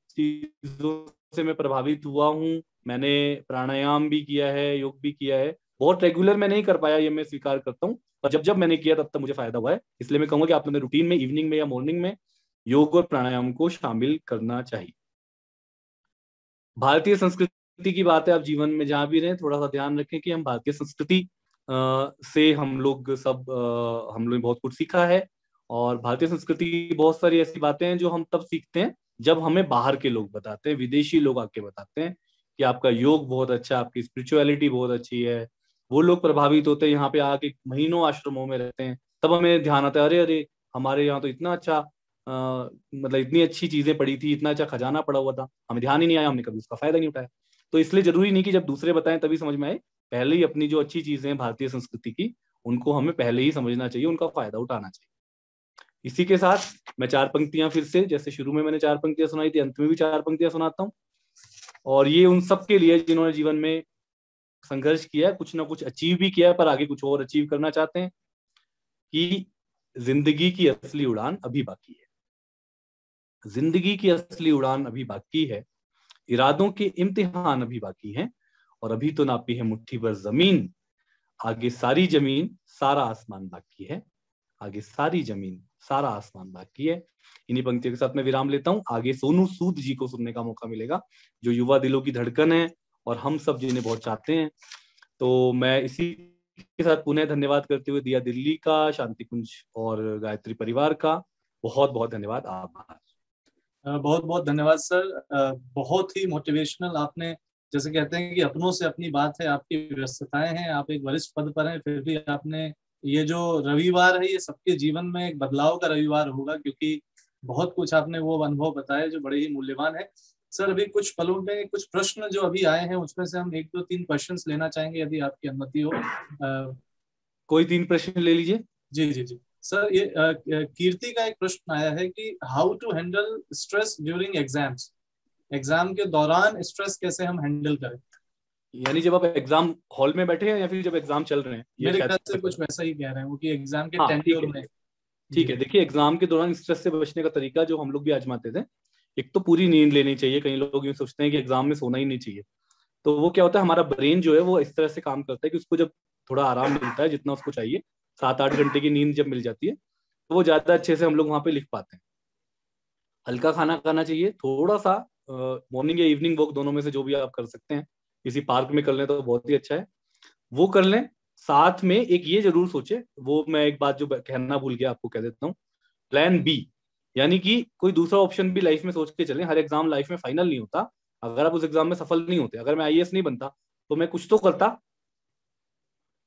चीजों से मैं प्रभावित हुआ हूँ। मैंने प्राणायाम भी किया है, योग भी किया है, बहुत रेगुलर मैं नहीं कर पाया, ये मैं स्वीकार करता हूँ, पर जब जब मैंने किया तब तब मुझे फायदा हुआ है। इसलिए मैं कहूंगा कि आप लोगों ने रूटीन में, इवनिंग में या मॉर्निंग में योग और प्राणायाम को शामिल करना चाहिए। भारतीय संस्कृति की बात है, आप जीवन में जहां भी रहें थोड़ा सा ध्यान रखें कि हम भारतीय संस्कृति से हम लोग सब हम लोग बहुत कुछ सीखा है। और भारतीय संस्कृति की बहुत सारी ऐसी बातें हैं जो हम तब सीखते हैं जब हमें बाहर के लोग बताते हैं, विदेशी लोग आके बताते हैं कि आपका योग बहुत अच्छा है, आपकी स्पिरिचुअलिटी बहुत अच्छी है। वो लोग प्रभावित होते हैं, यहाँ पे आके महीनों आश्रमों में रहते हैं, तब हमें ध्यान आता है, अरे अरे, हमारे यहाँ तो इतना अच्छा मतलब इतनी अच्छी चीजें पड़ी थी, इतना अच्छा खजाना पड़ा हुआ था, हमें ध्यान ही नहीं आया, हमने कभी उसका फायदा नहीं उठाया। तो इसलिए जरूरी नहीं कि जब दूसरे बताएं तभी समझ में आए, पहले ही अपनी जो अच्छी चीजें हैं भारतीय संस्कृति की, उनको हमें पहले ही समझना चाहिए, उनका फायदा उठाना चाहिए। इसी के साथ मैं चार पंक्तियां फिर से, जैसे शुरू में मैंने चार पंक्तियां सुनाई थी, अंत में भी चार पंक्तियां सुनाता हूँ। और ये उन सब के लिए जिन्होंने जीवन में संघर्ष किया है, कुछ ना कुछ अचीव भी किया है, पर आगे कुछ और अचीव करना चाहते हैं, कि जिंदगी की असली उड़ान अभी बाकी है। जिंदगी की असली उड़ान अभी बाकी है, इरादों के इम्तिहान अभी बाकी हैं, और अभी तो नापी है मुट्ठी भर जमीन, आगे सारी जमीन सारा आसमान बाकी है, आगे सारी जमीन सारा आसमान बाकी है। इन्हीं पंक्तियों के साथ मैं विराम लेता हूँ। आगे सोनू सूद जी को सुनने का मौका मिलेगा, जो युवा दिलों की धड़कन है और हम सब जिन्हें बहुत चाहते हैं। तो मैं इसी के साथ पुनः धन्यवाद करते हुए दिया दिल्ली का, शांति कुंज और गायत्री परिवार का बहुत बहुत धन्यवाद, आभार। बहुत बहुत धन्यवाद सर। बहुत ही मोटिवेशनल, आपने जैसे कहते हैं कि अपनों से अपनी बात है, आपकी व्यस्तताएं हैं, आप एक वरिष्ठ पद पर हैं, फिर भी आपने ये जो रविवार है ये सबके जीवन में एक बदलाव का रविवार होगा, क्योंकि बहुत कुछ आपने वो अनुभव बताया जो बड़े ही मूल्यवान है। सर अभी कुछ पलों में कुछ प्रश्न जो अभी आए हैं उसमें से हम 1-2-3 क्वेश्चंस लेना चाहेंगे, यदि आपकी अनुमति हो। कोई 3 प्रश्न ले लीजिए। जी जी जी सर, ये कीर्ति का एक प्रश्न आया है कि how to handle stress during exams. Exam के दौरान स्ट्रेस कैसे हम हैंडल करें? यानी जब आप एग्जाम हॉल में बैठे हैं या फिर जब एग्जाम चल रहे हैं, ये मेरे शायद ख्याल से कुछ वैसा ही कह रहे हैं वो, कि एग्जाम के हाँ, टेन्योर में। ठीक है। जी देखिए, एग्जाम के दौरान स्ट्रेस से बचने का तरीका जो हम लोग भी आजमाते थे, एक तो पूरी नींद लेनी चाहिए। कई लोग यूँ सोचते हैं कि एग्जाम में सोना ही नहीं चाहिए, तो वो क्या होता है, हमारा ब्रेन जो है वो इस तरह से काम करता है कि उसको जब थोड़ा आराम मिलता है, जितना उसको चाहिए, 7-8 घंटे की नींद जब मिल जाती है, तो वो ज्यादा अच्छे से हम लोग वहां पे लिख पाते हैं। हल्का खाना खाना चाहिए, थोड़ा सा मॉर्निंग या इवनिंग वॉक, दोनों में से जो भी आप कर सकते हैं, किसी पार्क में कर लें तो बहुत ही अच्छा है, वो कर लें। साथ में एक ये जरूर सोचे, वो मैं एक बात जो कहना भूल गया आपको कह देता हूँ, प्लान बी, यानी कि कोई दूसरा ऑप्शन भी लाइफ में सोच के चलें। हर एग्जाम लाइफ में फाइनल नहीं होता, अगर आप उस एग्जाम में सफल नहीं होते, अगर मैं आईएएस नहीं बनता तो मैं कुछ तो करता,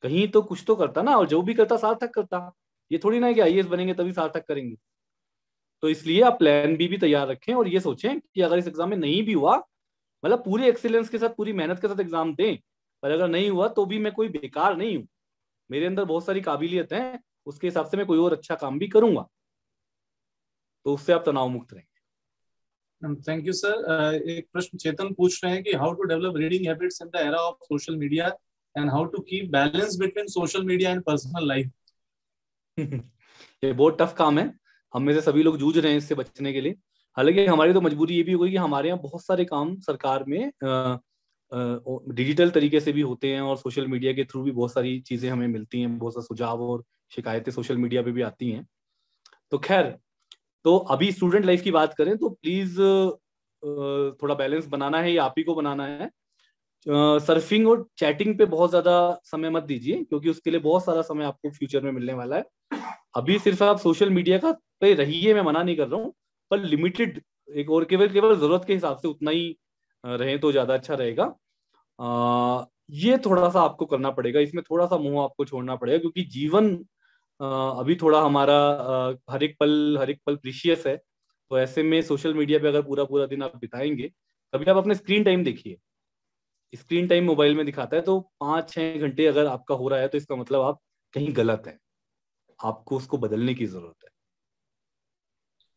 कहीं तो कुछ तो करता ना, और जो भी करता सार्थक करता। ये थोड़ी ना है कि आईएएस बनेंगे तभी सार्थक करेंगे। तो इसलिए आप प्लान बी भी तैयार रखें, और ये सोचें कि अगर इस एग्जाम में नहीं भी हुआ, मतलब पूरे एक्सीलेंस के साथ, पूरी मेहनत के साथ एग्जाम दें, पर अगर नहीं हुआ तो भी मैं कोई बेकार नहीं हूं, मेरे अंदर बहुत सारी काबिलियत है, उसके हिसाब से मैं कोई और अच्छा काम भी करूंगा। तो उससे आप तनाव मुक्त रहेंगे। Thank you sir. एक प्रश्न चेतन पूछ रहे हैं कि how to develop reading habits in the era of social media and how to keep balance between social media and personal life. ये बहुत टफ काम है, हम में से सभी लोग जूझ रहे हैं इससे बचने के लिए। हालांकि हमारी तो मजबूरी ये भी हो गई कि हमारे यहाँ बहुत सारे काम सरकार में डिजिटल तरीके से भी होते हैं, और सोशल मीडिया के थ्रू भी बहुत सारी चीजें हमें मिलती हैं, बहुत सारे सुझाव और शिकायतें सोशल मीडिया पे भी आती हैं। तो खैर, तो अभी स्टूडेंट लाइफ की बात करें तो प्लीज थोड़ा बैलेंस बनाना है, ये आप ही को बनाना है। सर्फिंग और चैटिंग पे बहुत ज्यादा समय मत दीजिए, क्योंकि उसके लिए बहुत सारा समय आपको फ्यूचर में मिलने वाला है। अभी सिर्फ आप सोशल मीडिया का पे रहिए, मैं मना नहीं कर रहा हूँ, पर लिमिटेड, एक और केवल केवल जरूरत के हिसाब से उतना ही रहें तो ज्यादा अच्छा रहेगा। ये थोड़ा सा आपको करना पड़ेगा, इसमें थोड़ा सा मुंह आपको छोड़ना पड़ेगा, क्योंकि जीवन अभी थोड़ा हमारा हर एक पल प्रीशियस है। तो ऐसे में सोशल मीडिया पे अगर पूरा पूरा दिन आप बिताएंगे, कभी आप अपने स्क्रीन टाइम देखिए। स्क्रीन टाइम मोबाइल में दिखाता है तो 5-6 घंटे अगर आपका हो रहा है, तो इसका मतलब आप कहीं गलत है, आपको उसको बदलने की जरूरत है।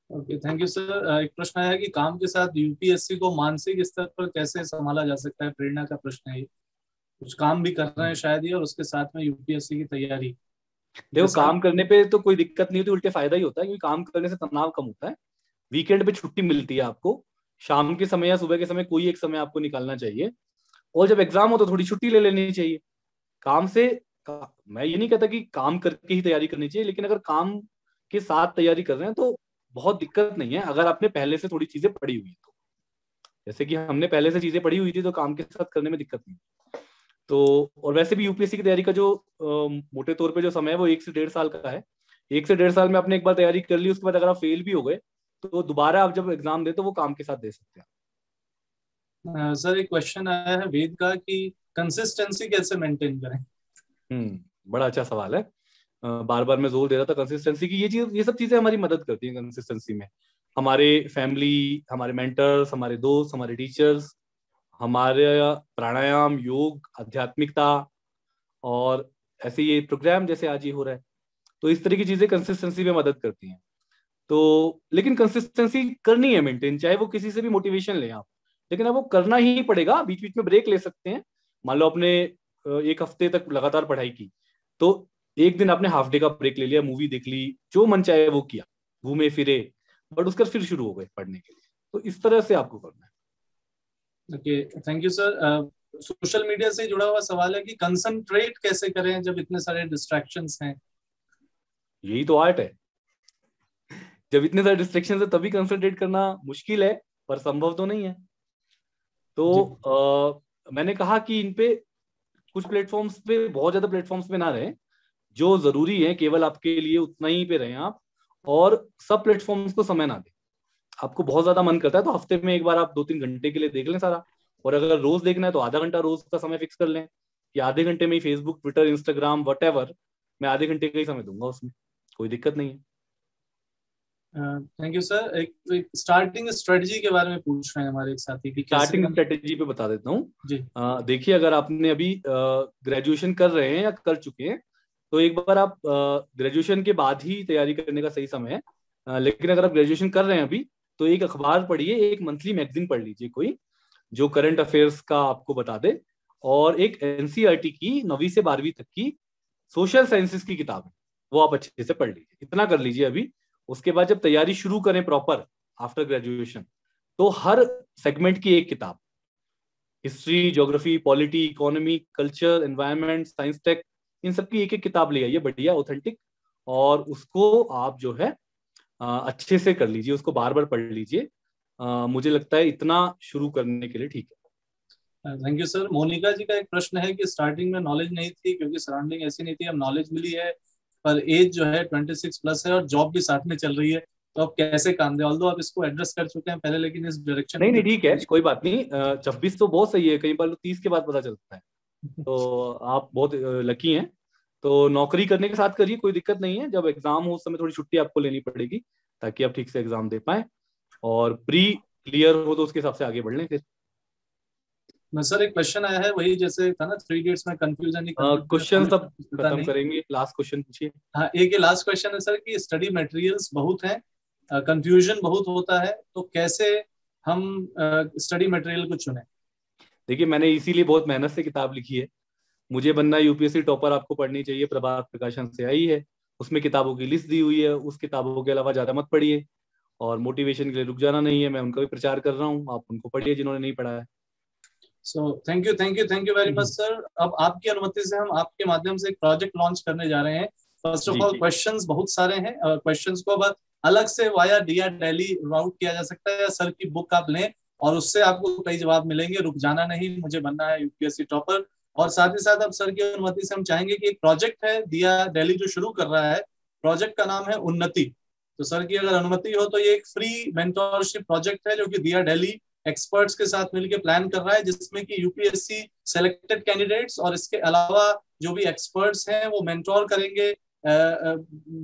Okay, thank you sir. एक प्रश्न आया है कि काम के साथ यूपीएससी को मानसिक स्तर पर कैसे संभाला जा सकता है? प्रेरणा का प्रश्न है ये। कुछ काम भी कर रहे हैं शायद ये, और उसके साथ में यूपीएससी की तैयारी देखो, के साथ। काम करने पे तो कोई दिक्कत नहीं होती, उल्टे फायदा ही होता है, क्योंकि काम करने से तनाव कम होता है। वीकेंड पे छुट्टी मिलती है आपको, शाम के समय या सुबह के समय कोई एक समय आपको निकालना चाहिए, और जब एग्जाम हो तो थोड़ी छुट्टी ले लेनी चाहिए काम से। मैं ये नहीं कहता कि काम करके ही तैयारी करनी चाहिए, लेकिन अगर काम के साथ तैयारी कर रहे हैं तो बहुत दिक्कत नहीं है, अगर आपने पहले से थोड़ी चीजें पढ़ी हुई तो। जैसे कि हमने पहले से चीजें पढ़ी हुई थी, तो काम के साथ करने में दिक्कत नहीं। तो और वैसे भी यूपीएससी की तैयारी का जो मोटे तौर पे जो समय है वो 1 से 1.5 साल का है। 1 से 1.5 साल में आपने एक बार तैयारी कर ली, उसके बाद अगर आप फेल भी हो गए तो दोबारा आप जब एग्जाम दे तो वो काम के साथ दे सकते हैं। सर एक क्वेश्चन आया है वेद का कि कंसिस्टेंसी कैसे मेंटेन करें? बड़ा अच्छा सवाल है। बार बार मैं जोर दे रहा था कंसिस्टेंसी की, ये सब चीजें हमारी मदद करती हैं कंसिस्टेंसी में। हमारे फैमिली, हमारे मेंटर्स, हमारे दोस्त, हमारे टीचर्स, हमारे प्राणायाम, योग, आध्यात्मिकता, और ऐसे ये प्रोग्राम जैसे आज ये हो रहा है, तो इस तरह की चीजें कंसिस्टेंसी में मदद करती हैं। तो लेकिन कंसिस्टेंसी करनी है मेंटेन, चाहे वो किसी से भी मोटिवेशन लें आप, लेकिन अब वो करना ही पड़ेगा। बीच बीच में ब्रेक ले सकते हैं। मान लो आपने 1 हफ्ते तक लगातार पढ़ाई की, तो एक दिन आपने हाफ डे का ब्रेक ले लिया, मूवी देख ली, जो मन चाहे वो किया, घूमे फिरे, बट उसके बाद फिर शुरू हो गए पढ़ने के लिए। तो इस तरह से आपको करना है। Okay, thank you sir. Social media से जुड़ा हुआ सवाल है कि कंसंट्रेट कैसे करें जब इतने सारे डिस्ट्रैक्शंस हैं? यही तो आर्ट है। जब इतने सारे डिस्ट्रैक्शन है तभी कंसंट्रेट करना मुश्किल है, पर संभव तो नहीं है। तो मैंने कहा कि इन पे कुछ प्लेटफॉर्म्स पे, बहुत ज्यादा प्लेटफॉर्म्स पे ना रहे, जो जरूरी है केवल आपके लिए उतना ही पे रहें आप, और सब प्लेटफॉर्म्स को समय ना दें। आपको बहुत ज्यादा मन करता है तो हफ्ते में एक बार आप 2-3 घंटे के लिए देख लें सारा, और अगर रोज देखना है तो आधा घंटा रोज का समय फिक्स कर लें कि आधे घंटे में ही फेसबुक, ट्विटर, इंस्टाग्राम, वट मैं आधे घंटे का ही समय दूंगा उसमें, कोई दिक्कत नहीं है। Thank you sir. एक स्टार्टिंग स्ट्रेटजी के बारे में पूछ रहे हैं हमारे एक साथी की, कैसे स्टार्टिंग हम। स्ट्रेटेजी पे बता देता हूँ। जी। देखिए, अगर आपने अभी ग्रेजुएशन कर रहे हैं या कर चुके हैं, तो एक बार आप ग्रेजुएशन के बाद ही तैयारी करने का सही समय है। लेकिन अगर आप ग्रेजुएशन कर रहे हैं अभी, तो एक अखबार पढ़िए, एक मंथली मैगजीन पढ़ लीजिए कोई, जो करंट अफेयर्स का आपको बता दे, और एक एनसीईआरटी की 9वीं से 12वीं तक की सोशल साइंसेस की किताब है, वो आप अच्छे से पढ़ लीजिए। इतना कर लीजिए अभी। उसके बाद जब तैयारी शुरू करें प्रॉपर आफ्टर ग्रेजुएशन, तो हर सेगमेंट की एक किताब, history, geography, polity, economy, culture, environment, science tech, इन सब की एक एक किताब ले आइए बढ़िया ऑथेंटिक, और उसको आप जो है अच्छे से कर लीजिए, उसको बार बार पढ़ लीजिए। मुझे लगता है इतना शुरू करने के लिए ठीक है। Thank you sir. Monika ji का एक प्रश्न है कि स्टार्टिंग में नॉलेज नहीं थी क्योंकि सराउंडिंग ऐसी नहीं थी, अब नॉलेज मिली है, पर एज जो है 26+ है और जॉब भी साथ में चल रही है, तो अब कैसे काम दे? ऑल्दो आप इसको एड्रेस कर चुके हैं पहले, लेकिन इस डायरेक्शन नहीं में नहीं, ठीक है, कोई बात नहीं। 26 तो बहुत सही है, कई बार तो 30 के बाद पता चलता है। तो आप बहुत लकी हैं। तो नौकरी करने के साथ करिए, कोई दिक्कत नहीं है। जब एग्जाम हो उस समय थोड़ी छुट्टी आपको लेनी पड़ेगी, ताकि आप ठीक से एग्जाम दे पाए, और प्री क्लियर हो तो उसके हिसाब से आगे बढ़ लें फिर। सर एक क्वेश्चन आया है, वही जैसे था ना 3 डेट्स में कंफ्यूजन ही कंफ्यूजन, क्वेश्चन सब पता खत्म नहीं। करेंगे, लास्ट क्वेश्चन पूछिए। हाँ, एक ये लास्ट क्वेश्चन है सर कि स्टडी मटेरियल्स बहुत हैं, कंफ्यूजन बहुत होता है, तो कैसे हम स्टडी मटेरियल को चुनें? देखिए, मैंने इसीलिए बहुत मेहनत से किताब लिखी है। मुझे बनना यूपीएससी टॉपर आपको पढ़नी चाहिए, प्रभात प्रकाशन से आई है। उसमें किताबों की लिस्ट दी हुई है, उस किताबों के अलावा ज्यादा मत पढ़िए, और मोटिवेशन के लिए रुक जाना नहीं है, मैं उनका भी प्रचार कर रहा हूँ, आप उनको पढ़िए जिन्होंने नहीं पढ़ा है। So thank you very much sir. अब आपकी अनुमति से हम आपके माध्यम से एक प्रोजेक्ट लॉन्च करने जा रहे हैं। फर्स्ट ऑफ ऑल क्वेश्चंस बहुत सारे हैं, क्वेश्चंस को अब अलग से वाया दिया दिल्ली राउट किया जा सकता है, या सर की बुक आप लें और उससे आपको कई जवाब मिलेंगे। रुक जाना नहीं, मुझे बनना है यूपीएससी टॉपर। और साथ ही साथ अब सर की अनुमति से हम चाहेंगे कि एक प्रोजेक्ट है दिया दिल्ली जो शुरू कर रहा है, प्रोजेक्ट का नाम है उन्नति। तो सर की अगर अनुमति हो तो ये एक फ्री मेंटोरशिप प्रोजेक्ट है जो कि दिया दिल्ली एक्सपर्ट्स के साथ मिलकर प्लान कर रहा है, जिसमें कि यूपीएससी सेलेक्टेड कैंडिडेट्स और इसके अलावा जो भी एक्सपर्ट्स हैं वो मेंटोर करेंगे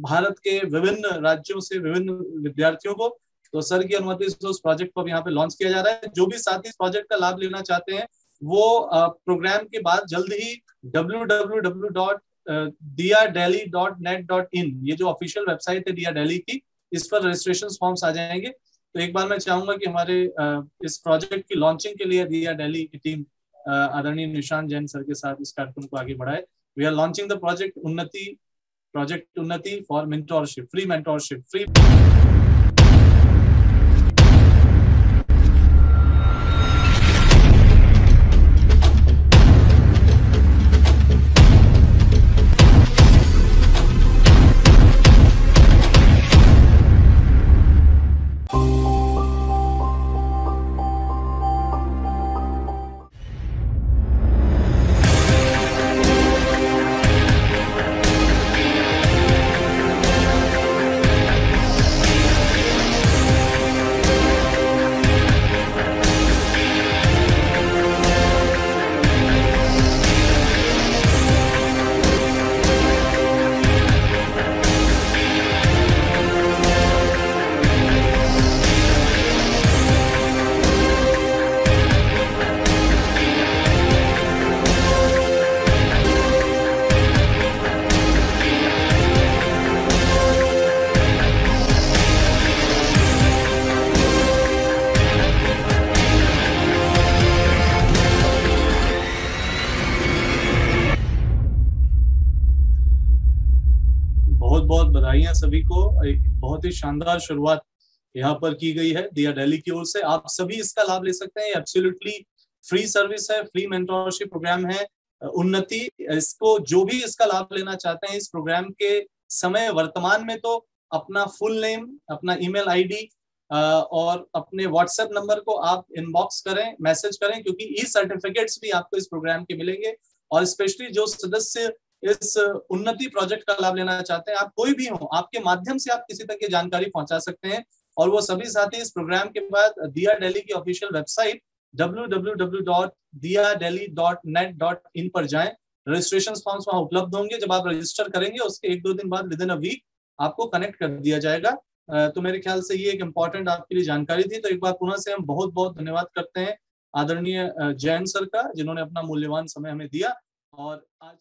भारत के विभिन्न राज्यों से विभिन्न विद्यार्थियों को। तो सर की अनुमति से उस प्रोजेक्ट को यहाँ पे लॉन्च किया जा रहा है। जो भी साथी इस प्रोजेक्ट का लाभ लेना चाहते हैं वो प्रोग्राम के बाद जल्द ही www.diadelhi.net.in ये जो ऑफिशियल वेबसाइट है दिया दिल्ली की, इस पर रजिस्ट्रेशन फॉर्म्स आ जाएंगे। तो एक बार मैं चाहूंगा कि हमारे इस प्रोजेक्ट की लॉन्चिंग के लिए दिया दिल्ली की टीम आदरणीय निशांत जैन सर के साथ इस कार्यक्रम को आगे बढ़ाए। We are launching the project Unnati for mentorship, free mentorship, free. बहुत बहुत बधाइयां सभी को। एक बहुत ही शानदार शुरुआत यहाँ पर की गई है दिया दिल्ली की ओर से। आप सभी इसका लाभ ले सकते हैं, एब्सोल्युटली फ्री सर्विस है, फ्री मेंटोरशिप प्रोग्राम है उन्नति। इसको जो भी इसका लाभ लेना चाहते हैं इस प्रोग्राम के समय वर्तमान में तो अपना फुल नेम, अपना ईमेल आईडी और अपने व्हाट्सएप नंबर को आप इनबॉक्स करें, मैसेज करें, क्योंकि ई सर्टिफिकेट्स भी आपको इस प्रोग्राम के मिलेंगे। और स्पेशली जो सदस्य इस उन्नति प्रोजेक्ट का लाभ लेना चाहते हैं, आप कोई भी हो, आपके माध्यम से आप किसी तक ये जानकारी पहुंचा सकते हैं। और वो सभी साथी इस प्रोग्राम के बाद दिया दिल्ली की ऑफिशियल वेबसाइट www.diadelhi.net.in पर जाएं। रजिस्ट्रेशन फॉर्म्स वहां उपलब्ध होंगे। जब आप रजिस्टर करेंगे उसके 1-2 दिन बाद विद इन अ वीक आपको कनेक्ट कर दिया जाएगा। तो मेरे ख्याल से ये एक इम्पॉर्टेंट आपके लिए जानकारी थी। तो एक बार पुनः से हम बहुत बहुत धन्यवाद करते हैं आदरणीय जैन सर का, जिन्होंने अपना मूल्यवान समय हमें दिया। और आज